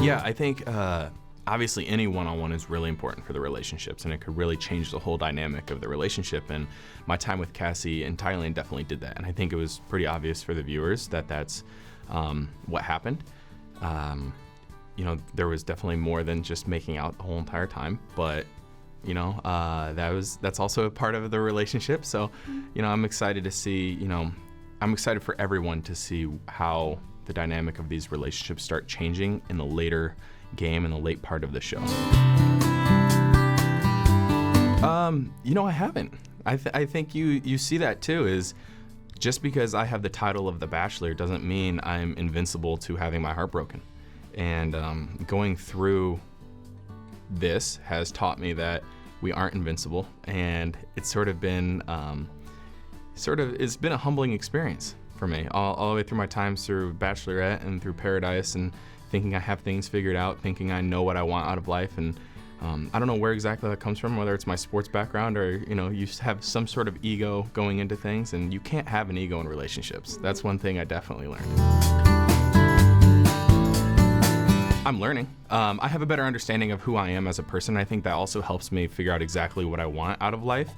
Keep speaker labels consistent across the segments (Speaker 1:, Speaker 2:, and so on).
Speaker 1: Yeah, I think obviously any one-on-one is really important for the relationships, and it could really change the whole dynamic of the relationship. And my time with Cassie in Thailand definitely did that. And I think it was pretty obvious for the viewers that that's what happened. There was definitely more than just making out the whole entire time, but that's also a part of the relationship. So, I'm excited to see, I'm excited for everyone to see how the dynamic of these relationships start changing in the later game, in the late part of the show. I haven't. I think you see that too, is just because I have the title of The Bachelor doesn't mean I'm invincible to having my heart broken. And going through this has taught me that we aren't invincible, and it's sort of been it's been a humbling experience for me all the way through my times through Bachelorette and through Paradise, and thinking I have things figured out, thinking I know what I want out of life. And I don't know where exactly that comes from, whether it's my sports background or, you have some sort of ego going into things, and you can't have an ego in relationships. That's one thing I definitely learned. I'm learning. I have a better understanding of who I am as a person. I think that also helps me figure out exactly what I want out of life.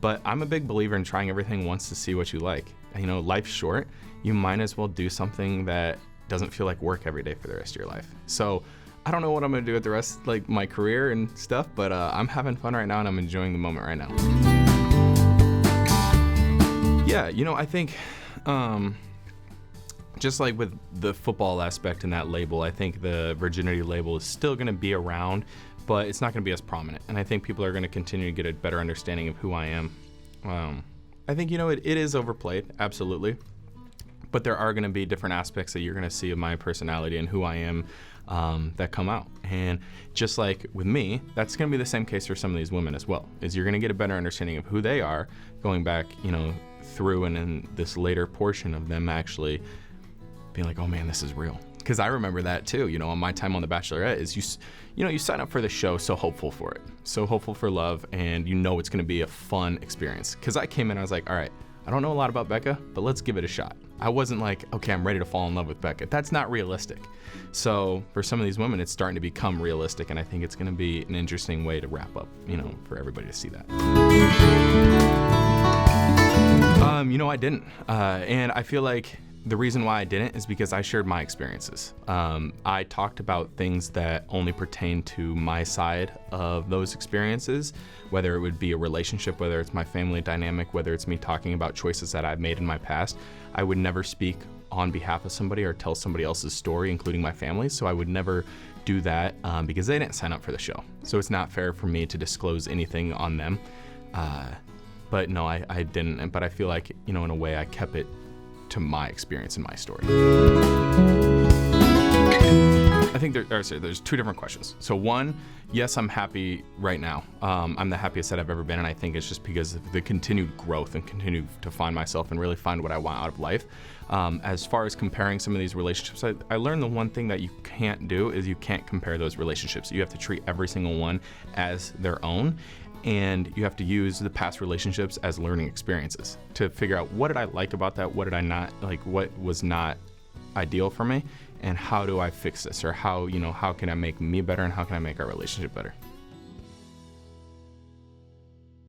Speaker 1: But I'm a big believer in trying everything once to see what you like. Life's short. You might as well do something that doesn't feel like work every day for the rest of your life. So I don't know what I'm going to do with the rest, like my career and stuff, but I'm having fun right now, and I'm enjoying the moment right now. Yeah, I think just like with the football aspect and that label, I think the virginity label is still going to be around, but it's not going to be as prominent. And I think people are going to continue to get a better understanding of who I am. I think, it is overplayed, absolutely. But there are going to be different aspects that you're going to see of my personality and who I am that come out. And just like with me, that's going to be the same case for some of these women as well, is you're going to get a better understanding of who they are going back, through and in this later portion of them actually being like, oh man, this is real. Because I remember that too, on my time on The Bachelorette, is you sign up for the show so hopeful for it, so hopeful for love, and it's going to be a fun experience. Because I came in, I was like, all right, I don't know a lot about Becca, but let's give it a shot. I wasn't like, okay, I'm ready to fall in love with Becca. That's not realistic. So for some of these women, it's starting to become realistic, and I think it's going to be an interesting way to wrap up, for everybody to see that. I didn't, and I feel like the reason why I didn't is because I shared my experiences. I talked about things that only pertain to my side of those experiences, whether it would be a relationship, whether it's my family dynamic, whether it's me talking about choices that I've made in my past. I would never speak on behalf of somebody or tell somebody else's story, including my family, so I would never do that because they didn't sign up for the show. So it's not fair for me to disclose anything on them. But no, I didn't. But I feel like, in a way, I kept it to my experience and my story. I think there's two different questions. So one, yes, I'm happy right now. I'm the happiest that I've ever been, and I think it's just because of the continued growth and continue to find myself and really find what I want out of life. As far as comparing some of these relationships, I learned the one thing that you can't do is you can't compare those relationships. You have to treat every single one as their own. And you have to use the past relationships as learning experiences to figure out what did I like about that, what did I not like, what was not ideal for me, and how do I fix this, or how can I make me better, and how can I make our relationship better.